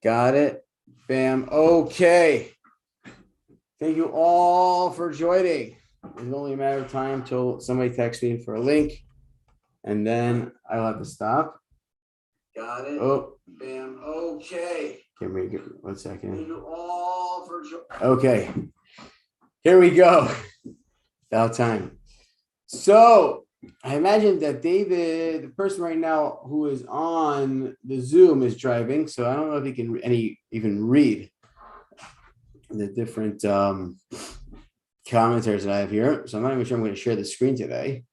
Got it. Bam. Okay. Thank you all for joining. It's only a matter of time till somebody texts me for a link, and then I'll have to stop. Got it. Oh, bam. Okay. Can we get 1 second? Thank you all for joining. Okay. Here we go. About time. So I imagine that David, the person right now who is on the Zoom, is driving. So I don't know if he can even read the different commentaries that I have here. So I'm not even sure I'm going to share the screen today.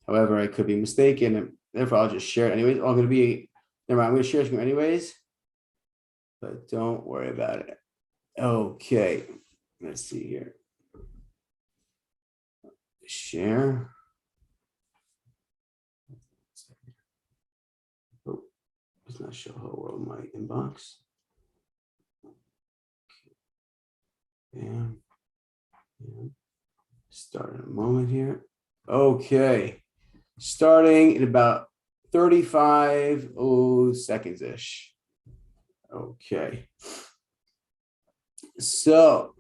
However, I could be mistaken, and therefore I'll just share it anyways. I'm going to share the screen anyways, but don't worry about it. Okay, let's see here. Share. Oh, does not show whole world my inbox. Bam. Start in a moment here. Okay. Starting in about 35 seconds-ish. Okay. So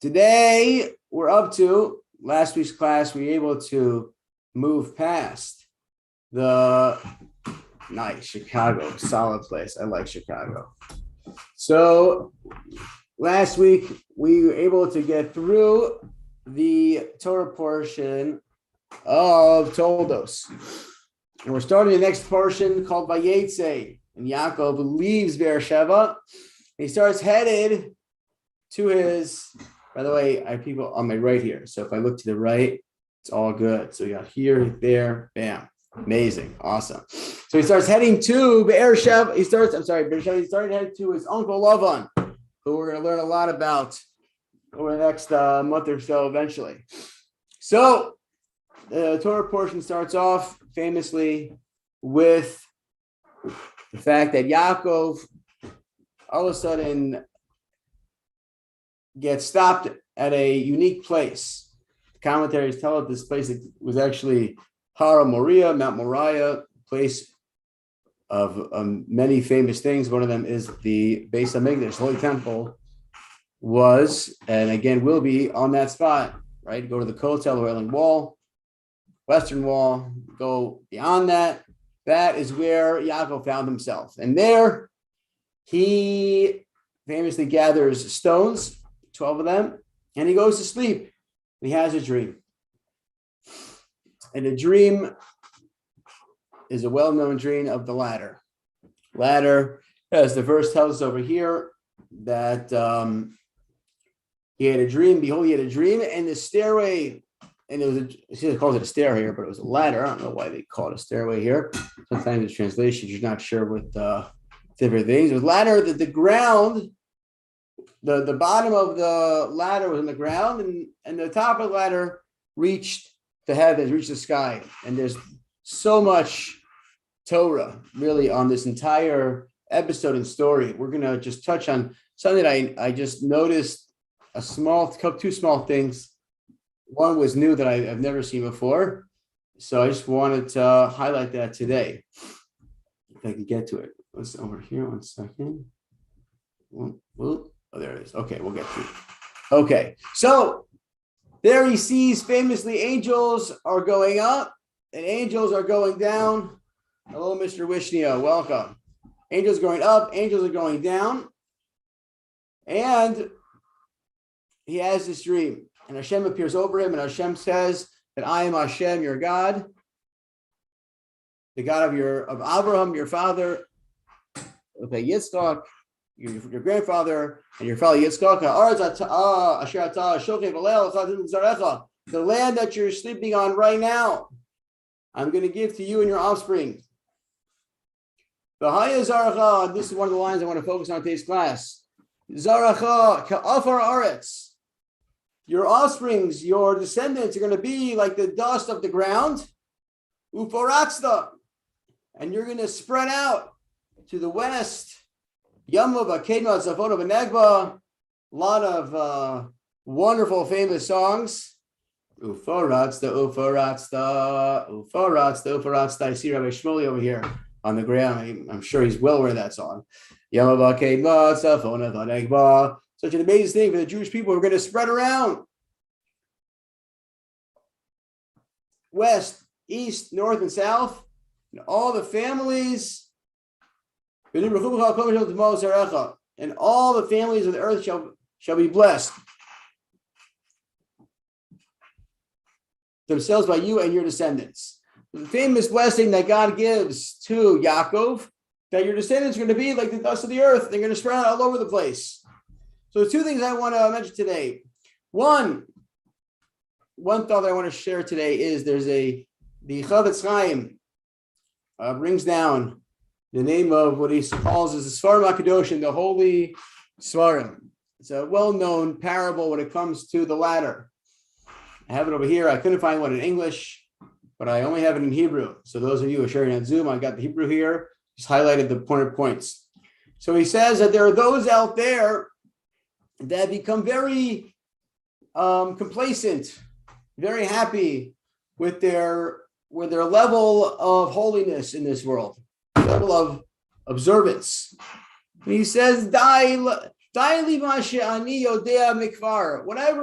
today we're up to last week's class. We were able to move past the nice Chicago, solid place. I like Chicago. So last week we were able to get through the Torah portion of Toldos. And we're starting the next portion called Vayetze. And Yaakov leaves Beersheba. He starts headed to his, by the way, I have people on my right here. So if I look to the right, it's all good. So you got here, there, bam. Amazing. Awesome. So he starts heading to Beersheba. He started heading to his uncle Lavan, who we're going to learn a lot about over the next month or so eventually. So the Torah portion starts off famously with the fact that Yaakov all of a sudden gets stopped at a unique place. The commentaries tell us this place was actually Har Moriah, Mount Moriah, place of many famous things. One of them is the Beis HaMikdash, Holy Temple, was, and again will be, on that spot, right? Go to the Kotel, the Wailing Wall, Western Wall, go beyond that. That is where Yaakov found himself. And there he famously gathers stones, 12 of them, and he goes to sleep. And he has a dream. And the dream is a well-known dream of the ladder. Ladder, as the verse tells us over here, that he had a dream. Behold, he had a dream, and the stairway, and it calls it a stair here, but it was a ladder. I don't know why they call it a stairway here. Sometimes the translation, you're not sure what different things. It was ladder that the ground, the bottom of the ladder was in the ground, and the top of the ladder reached the heavens, reached the sky. And there's so much Torah really on this entire episode and story. We're going to just touch on something that I just noticed, two small things. One was new that I've never seen before. So I just wanted to highlight that today. If I can get to it. Let's over here 1 second. Oh, there it is. Okay, we'll get to it. Okay, so there he sees famously angels are going up and angels are going down. Hello, Mr. Wishnio. Welcome. Angels going up, angels are going down. And he has this dream. And Hashem appears over him, and Hashem says that I am Hashem, your God, the God of Abraham, your father, okay, Yitzchak, your grandfather, and your father Yitzchak. The land that you're sleeping on right now, I'm going to give to you and your offspring. This is one of the lines I want to focus on today's class. Zaracha ka'afar aretz. Your offsprings, your descendants are going to be like the dust of the ground. Uforatzta. And you're going to spread out to the west. Yamav, Akedma, Zafon of Negba. A lot of wonderful, famous songs. Uforatzta, Uforatzta, Uforatzta, Uforatzta. I see Rabbi Shmuley over here. on the ground. I'm sure he's well aware of that song. Such an amazing thing for the Jewish people. We're going to spread around west, east, north, and south, and all the families. And all the families of the earth shall be blessed themselves by you and your descendants. The famous blessing that God gives to Yaakov, that your descendants are going to be like the dust of the earth. They're going to spread out all over the place. So the two things I want to mention today. One thought that I want to share today is the Chavetz Chaim brings down the name of what he calls as the Svarim HaKadoshim, the Holy Svarim. It's a well-known parable when it comes to the ladder. I have it over here. I couldn't find one in English, but I only have it in Hebrew. So those of you who are sharing on Zoom, I got the Hebrew here. Just highlighted the points. So he says that there are those out there that become very complacent, very happy with their level of holiness in this world, level of observance. And he says, whatever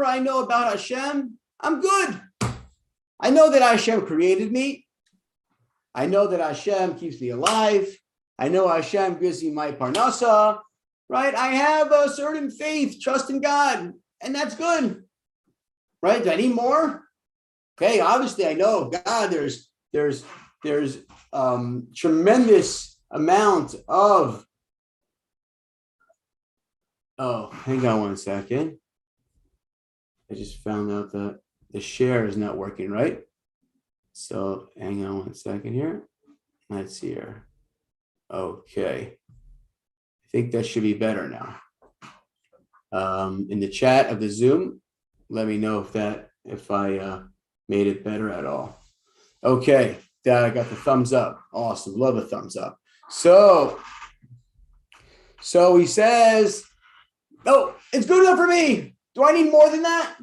I know about Hashem, I'm good. I know that Hashem created me. I know that Hashem keeps me alive. I know Hashem gives me my parnasa, right? I have a certain faith, trust in God, and that's good, right? Do I need more? Okay, obviously I know God. There's tremendous amount of. Oh, hang on one second. I just found out that the share is not working, right? So hang on one second here. Let's see here. Okay. I think that should be better now. In the chat of the Zoom, let me know if I made it better at all. Okay, I got the thumbs up. Awesome, love a thumbs up. So he says, "Oh, it's good enough for me. Do I need more than that?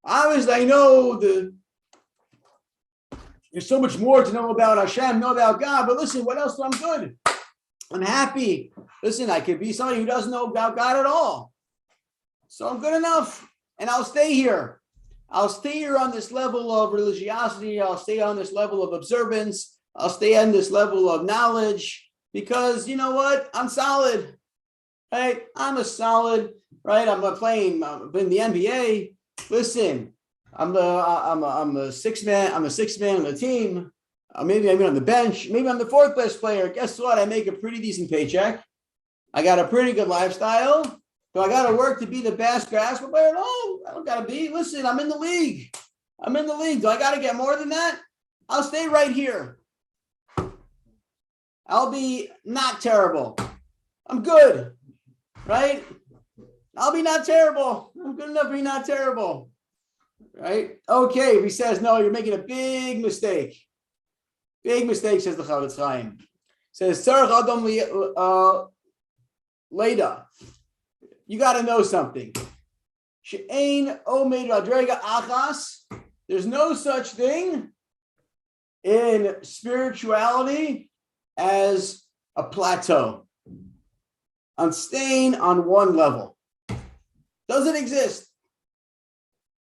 Obviously, I know there's so much more to know about Hashem, know about God. But listen, what else? I'm good. I'm happy. Listen, I could be somebody who doesn't know about God at all. So I'm good enough, and I'll stay here. I'll stay here on this level of religiosity. I'll stay on this level of observance. I'll stay on this level of knowledge because you know what? I'm solid, right? I'm a solid, right? I'm playing in the NBA. Listen, I'm a sixth man. I'm a sixth man on the team. Maybe I'm on the bench. Maybe I'm the fourth best player. Guess what? I make a pretty decent paycheck. I got a pretty good lifestyle. Do I got to work to be the best basketball player? No, I don't got to be. Listen, I'm in the league. I'm in the league. Do I got to get more than that? I'll stay right here. I'll be not terrible. I'm good, right? I'll be not terrible. I'm good enough to be not terrible, right? Okay, he says, no, you're making a big mistake. Big mistake, says the Chavetz Chaim. Says, Tzarech Adam Leda. You got to know something. She'ein omed radrega achas. There's no such thing in spirituality as a plateau. I'm staying on one level. Doesn't exist.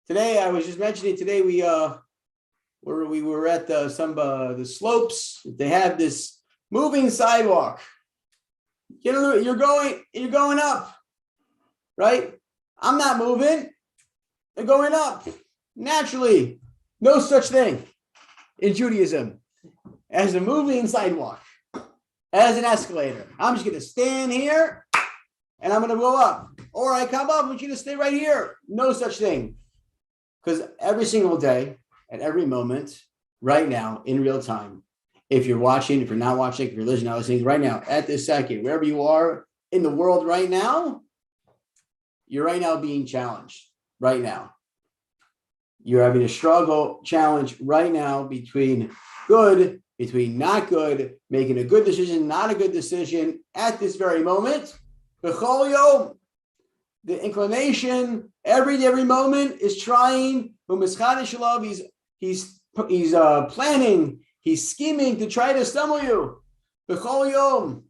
Today, I was just mentioning. Today we were at the slopes. They have this moving sidewalk. You're going up. Right? I'm not moving. They're going up. Naturally, no such thing in Judaism as a moving sidewalk, as an escalator. I'm just going to stand here and I'm going to go up. Or I come up, I want you to stay right here. No such thing. Because every single day, at every moment, right now, in real time, if you're watching, if you're not watching, if you're listening, not listening, right now, at this second, wherever you are in the world right now, you're right now being challenged right now. You're having a struggle challenge right now between good, between not good, making a good decision, not a good decision at this very moment. B'chol yom, the inclination every moment is trying. He's planning, he's scheming to try to stumble you. B'chol yom.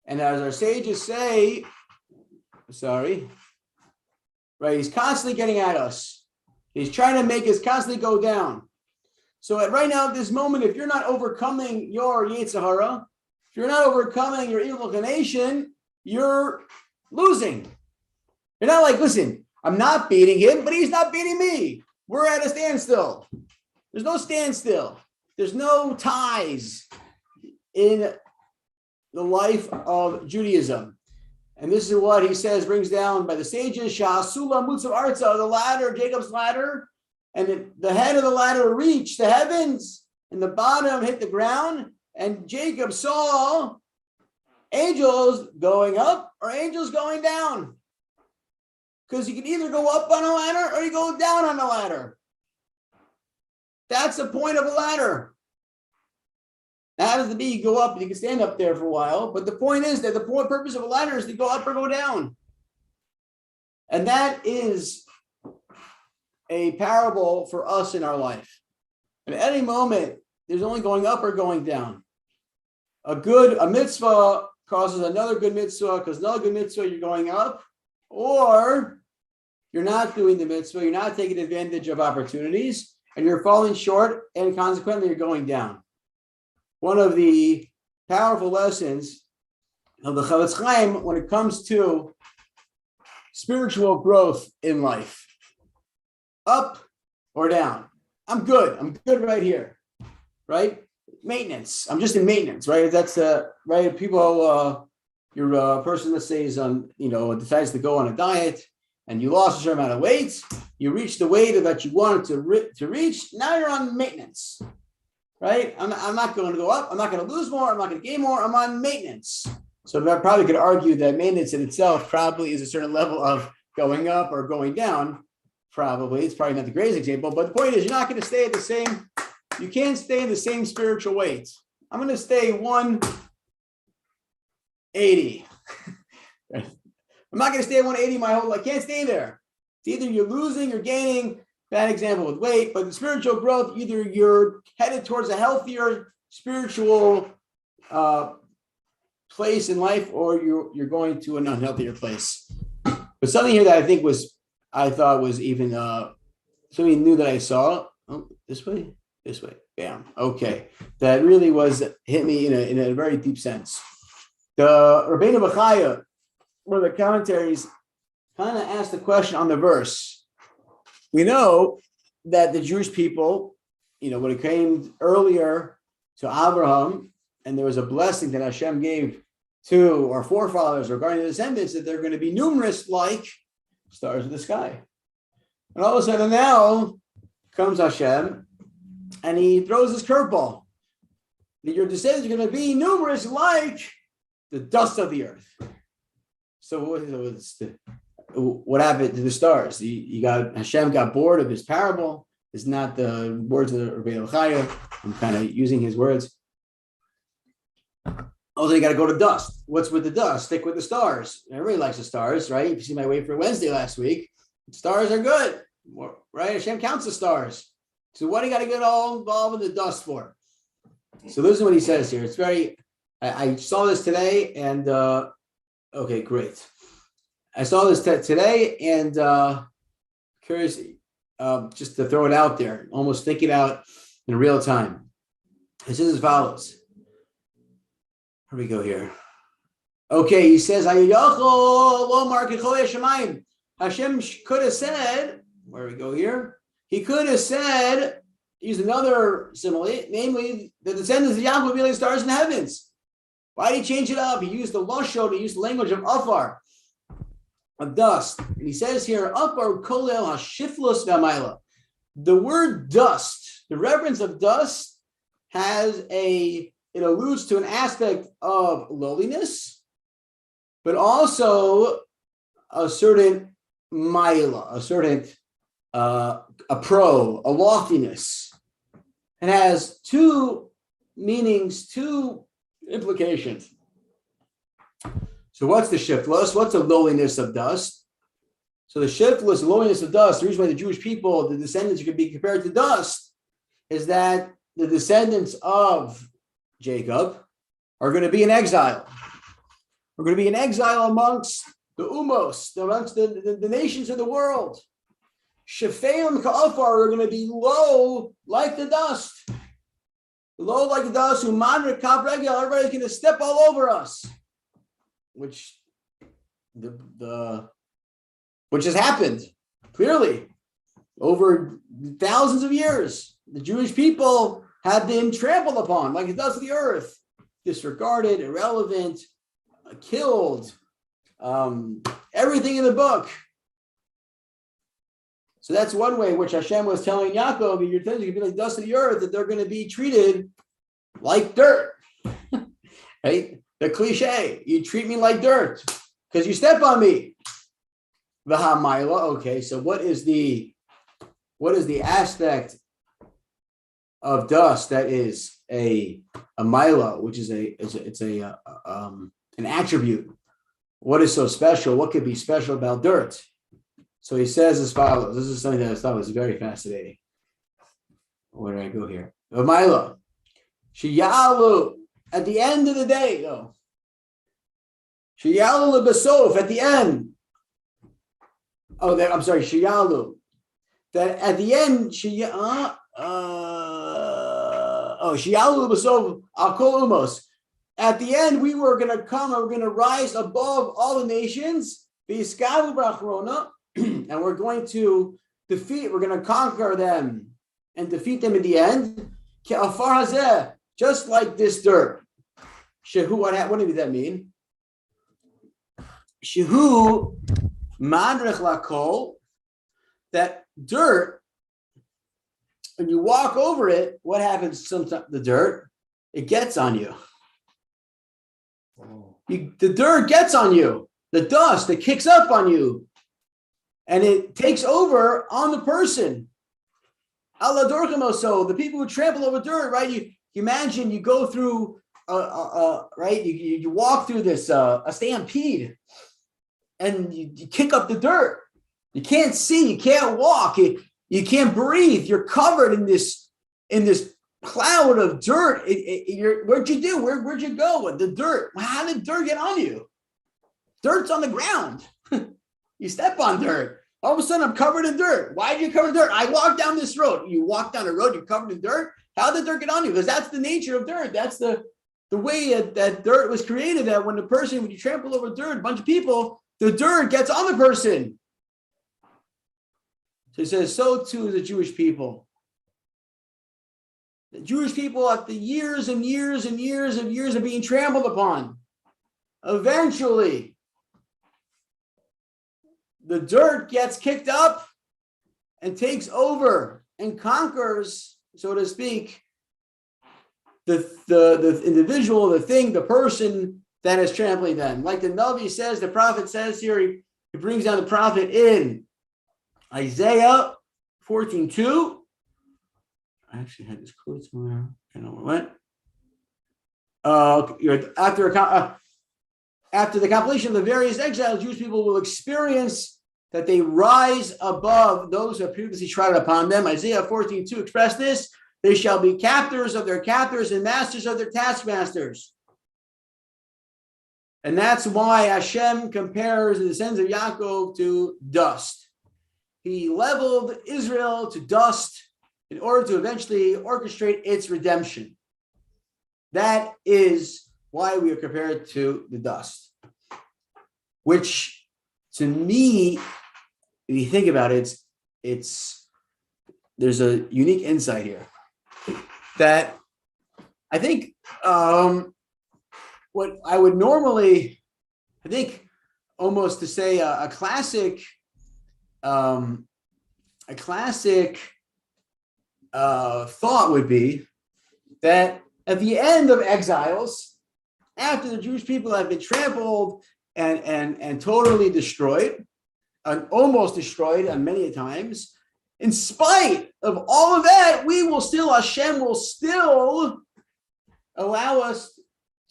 And as our sages say, right, he's constantly getting at us. He's trying to make us constantly go down. So right now, at this moment, if you're not overcoming your Yetzer Hara, if you're not overcoming your evil inclination, you're losing. You're not like, listen, I'm not beating him, but he's not beating me. We're at a standstill. There's no standstill. There's no ties in the life of Judaism. And this is what he says, brings down by the sages, Sha'asula Mutzav Arza, the ladder, Jacob's ladder, and the head of the ladder reached the heavens, and the bottom hit the ground, and Jacob saw angels going up or angels going down. Because you can either go up on a ladder or you go down on a ladder. That's the point of a ladder. That happens to be you go up and you can stand up there for a while, but the point is that the purpose of a ladder is to go up or go down. And that is a parable for us in our life. And at any moment, there's only going up or going down. A mitzvah causes another good mitzvah, because another good mitzvah, you're going up, or you're not doing the mitzvah, you're not taking advantage of opportunities, and you're falling short, and consequently, you're going down. One of the powerful lessons of the Chavetz Chaim when it comes to spiritual growth in life, up or down. I'm good right here, right? Maintenance. I'm just in maintenance, right? That's right. People, you're a person, let's say, is on, decides to go on a diet, and you lost a certain amount of weight. You reached the weight that you wanted to reach. Now you're on maintenance, right? I'm not going to go up. I'm not going to lose more. I'm not going to gain more. I'm on maintenance. So I probably could argue that maintenance in itself probably is a certain level of going up or going down. Probably. It's probably not the greatest example, but the point is you're not going to stay at the same, you can't stay in the same spiritual weight. I'm going to stay 180. I'm not going to stay at 180 my whole life. I can't stay there. It's either you're losing or gaining. Bad example with weight, but the spiritual growth, either you're headed towards a healthier spiritual place in life, or you're going to an unhealthier place. But something here that I thought was even something new that I saw. Oh, this way, bam. Okay, that really hit me in a very deep sense. The Rabbeinu Bechaya, one of the commentaries, kind of asked the question on the verse. We know that the Jewish people, when it came earlier to Abraham, and there was a blessing that Hashem gave to our forefathers regarding the descendants, that they're going to be numerous like stars in the sky. And all of a sudden now comes Hashem, and he throws his curveball. That your descendants are going to be numerous like the dust of the earth. So what happened to the stars? Hashem got bored of his parable. It's not the words of Rabbeinu Bechaya. I'm kind of using his words. Also, you got to go to dust. What's with the dust? Stick with the stars. Everybody likes the stars, right? If you see my way for Wednesday last week, stars are good, right? Hashem counts the stars. So what do you got to get all involved in the dust for? So this is what he says here. It's I saw this today, and okay, great. I saw this today, and curious, just to throw it out there, almost think it out in real time. This is as follows. Here we go here. Okay, he says, Hashem could have said, where we go here? He could have said, use another simile, namely, the descendants of Yaakov will be like stars in the heavens. Why did he change it up? He used the lashon, he used the language of afar, of dust. And he says here, afar kolel hashiflos v'amayla. The word dust, the reference of dust, it alludes to an aspect of lowliness, but also a certain maila, a certain a loftiness. It has two meanings, two implications. So what's the shiftless? What's the lowliness of dust? So the shiftless lowliness of dust, the reason why the Jewish people, the descendants, could be compared to dust, is that the descendants of Jacob, are going to be in exile. We're going to be in exile amongst the umos, amongst the nations of the world. Shefeim ka'afar are going to be low like the dust. Low like the dust, umanrik kap regel, everybody's going to step all over us. Which has happened, clearly. Over thousands of years, the Jewish people have been trampled upon like the dust of the earth, disregarded, irrelevant, killed, everything in the book. So that's one way in which Hashem was telling Yaakov, you're going to be like dust of the earth, that they're going to be treated like dirt. Right? The cliche, you treat me like dirt because you step on me. V'ha'mayla, okay, so what is the aspect of dust that is a mila, which is an attribute? What is so special? What could be special about dirt? So he says as follows. This is something that I thought was very fascinating. Where did I go here? A mila, shiyalu, at the end of the day, shiyalu lebesof, at the end. I'm sorry, shiyalu. That at the end, shiyalu lebesof akol umos. At the end, we were going to come and we're going to rise above all the nations, and we're going to we're going to conquer them and defeat them in the end. Just like this dirt. Shehu, what does that mean? Shehu madrech lakol, that dirt, when you walk over it, what happens sometimes? The dirt, it gets on you. The dirt gets on you. The dust, it kicks up on you. And it takes over on the person. Allah dorchamoso, the people who trample over dirt, right? You imagine you go through, right? You walk through this, a stampede, and you kick up the dirt. You can't see, you can't walk, you can't breathe. You're covered in this cloud of dirt. Where'd you do? Where'd you go? The dirt. How did dirt get on you? Dirt's on the ground. You step on dirt. All of a sudden, I'm covered in dirt. Why did you cover in dirt? I walked down this road. You walk down the road, you're covered in dirt. How did dirt get on you? Because that's the nature of dirt. That's the way that dirt was created. That when you trample over dirt, a bunch of people, the dirt gets on the person. So he says, so too the Jewish people. The Jewish people, after years and years and years and years of being trampled upon, eventually the dirt gets kicked up and takes over and conquers, so to speak, the individual, the thing, the person that is trampling them. Like the Navi says, the prophet says here, he brings down the prophet in Isaiah 14:2. I actually had this quote somewhere. I don't know where it went. After the completion of the various exiles, Jewish people will experience that they rise above those who have previously trodden upon them. Isaiah 14:2 expressed this. They shall be captors of their captors and masters of their taskmasters. And that's why Hashem compares the descendants of Yaakov to dust. He leveled Israel to dust in order to eventually orchestrate its redemption. That is why we are compared to the dust. Which, to me, if you think about it, there's a unique insight here that I think what I would normally, I think almost to say a classic thought would be that at the end of exiles, after the Jewish people have been trampled and totally destroyed, and almost destroyed on many times, in spite of all of that, Hashem will still allow us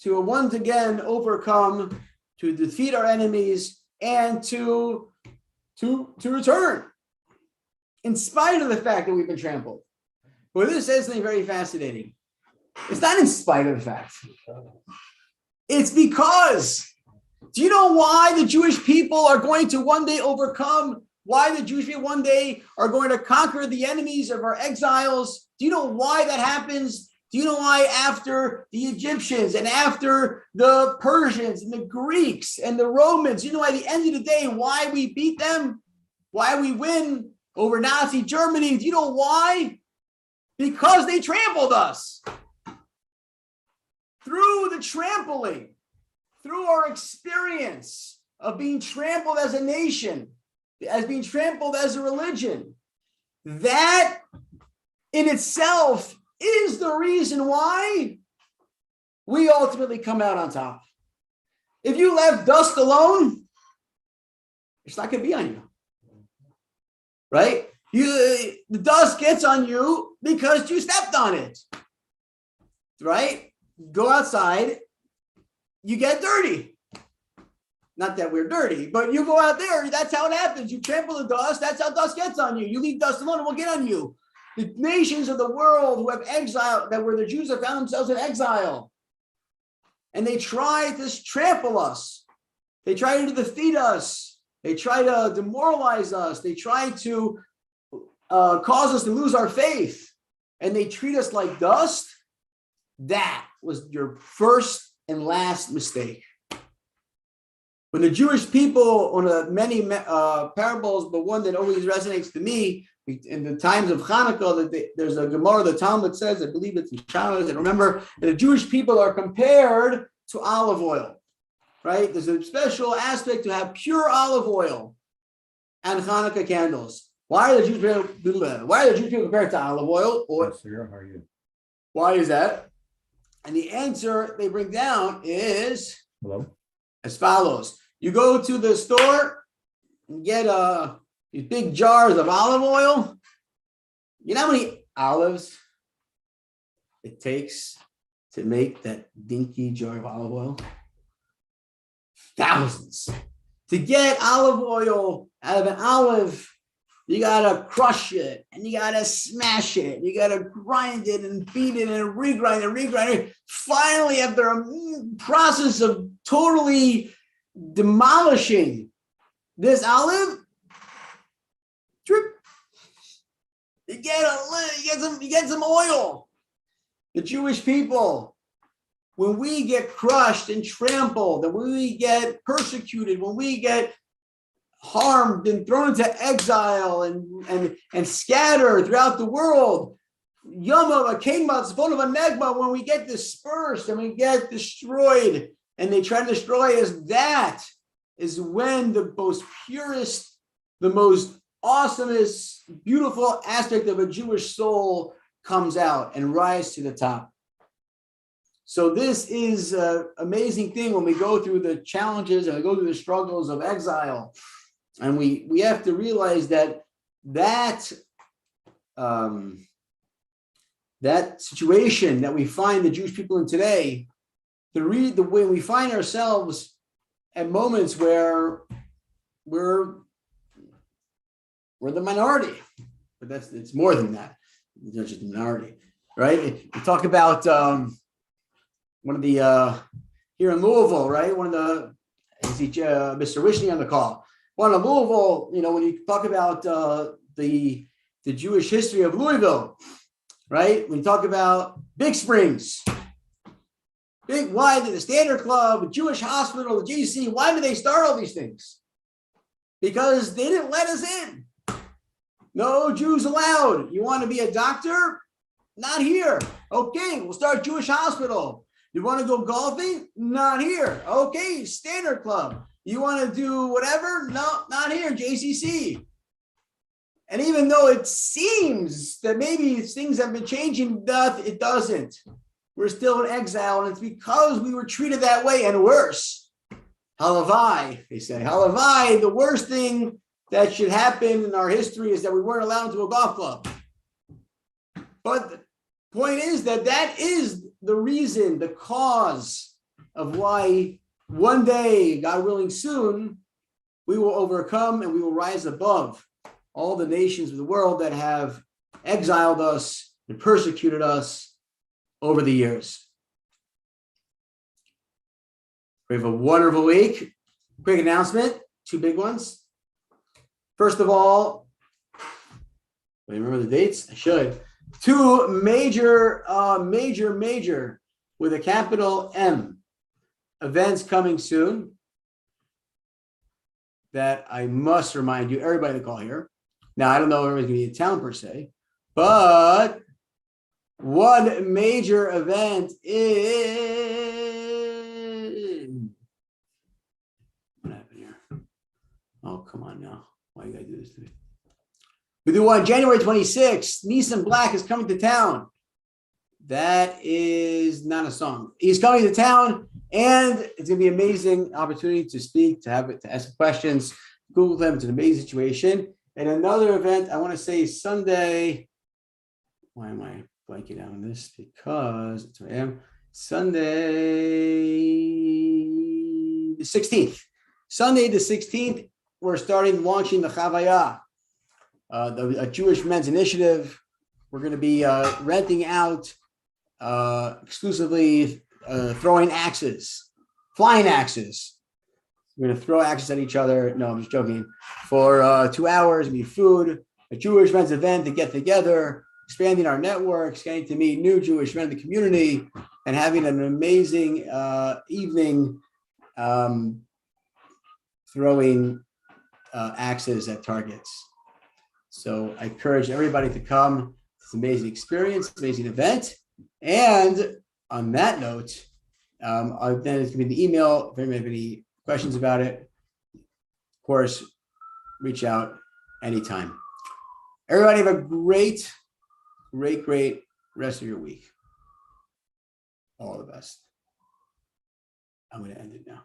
to once again overcome, to defeat our enemies, and to return, in spite of the fact that we've been trampled. Well, this says something very fascinating. It's not in spite of the fact. It's because. Do you know why the Jewish people are going to one day overcome? Why the Jewish people one day are going to conquer the enemies of our exiles? Do you know why that happens? Do you know why after the Egyptians and after the Persians and the Greeks and the Romans, you know why at the end of the day, why we beat them? Why we win over Nazi Germany? Do you know why? Because they trampled us. Through the trampling, through our experience of being trampled as a nation, as being trampled as a religion, that in itself is the reason why we ultimately come out on top. If you left dust alone, it's not going to be on you, right? The dust gets on you because you stepped on it, right? Go outside, you get dirty. Not that we're dirty, but you go out there, that's how it happens. You trample the dust, that's how dust gets on you. You leave dust alone, it will get on you. The nations of the world who have exiled, that were the Jews that found themselves in exile, and they try to trample us. They try to defeat us. They try to demoralize us. They try to cause us to lose our faith. And they treat us like dust. That was your first and last mistake. When the Jewish people, one of the many parables, but one that always resonates to me, in the times of Hanukkah, that there's a Gemara, the Talmud says, I believe it's in Shabbos, and remember, that the Jewish people are compared to olive oil, right? There's a special aspect to have pure olive oil and Hanukkah candles. Why are the Jewish people compared to olive oil? Or, yes, sir. How are you? Why is that? And the answer they bring down is as follows. You go to the store and get these big jars of olive oil. You know how many olives it takes to make that dinky jar of olive oil? Thousands. To get olive oil out of an olive, you gotta crush it and you gotta smash it. You gotta grind it and beat it and regrind it. Finally, after a process of totally demolishing this olive, drip, you get some oil. The Jewish people, when we get crushed and trampled, and when we get persecuted, when we get harmed and thrown into exile and scattered throughout the world, Yama, Kema, Tzvon of Negma, when we get dispersed and we get destroyed and they try to destroy us, that is when the most purest, the most awesomest, beautiful aspect of a Jewish soul comes out and rises to the top. So this is an amazing thing when we go through the challenges and we go through the struggles of exile. And we have to realize that situation that we find the Jewish people in today, the way we find ourselves at moments where we're the minority, but it's more than that. It's not just the minority, right? You talk about one of the here in Louisville, right? One of the Mr. Wishney on the call. One of Louisville, when you talk about the Jewish history of Louisville, right? When you talk about Big Springs, why did the Standard Club, the Jewish Hospital, the GC, why did they start all these things? Because they didn't let us in. No Jews allowed. You want to be a doctor? Not here. Okay, we'll start Jewish Hospital. You want to go golfing? Not here. Okay, Standard Club. You want to do whatever? No, not here, JCC. And even though it seems that maybe things have been changing, it doesn't. We're still in exile, and it's because we were treated that way and worse. Halavai, they say. Halavai, the worst thing that should happen in our history is that we weren't allowed into a golf club. But the point is that is the reason, the cause of why one day, God willing soon, we will overcome and we will rise above all the nations of the world that have exiled us and persecuted us over the years. We have a wonderful week. Quick announcement, 2 big ones. First of all, wait, remember the dates? I should. 2 major with a capital M events coming soon that I must remind you, everybody to call here. Now, I don't know if everybody's going to be in town per se, but one major event is... What happened here? Oh, come on now. Why you got to do this to me? We do one January 26th. Nissan Black is coming to town. That is not a song. He's coming to town, and it's going to be an amazing opportunity to speak, to ask questions. Google them. It's an amazing situation. And another event, I want to say Sunday. Why am I blanking out on this? Because it's who I am. Sunday the 16th. Sunday the 16th, we're launching the Chavaya, a Jewish men's initiative. We're going to be renting out exclusively throwing axes, flying axes. We're going to throw axes at each other. No, I'm just joking. For 2 hours, it'll be food, a Jewish men's event to get together, expanding our networks, getting to meet new Jewish men in the community, and having an amazing evening throwing axes at targets. So I encourage everybody to come. It's an amazing experience, amazing event. And on that note, then it's going to be the email. If anybody have any questions about it, of course, reach out anytime. Everybody have a great rest of your week. All the best. I'm going to end it now.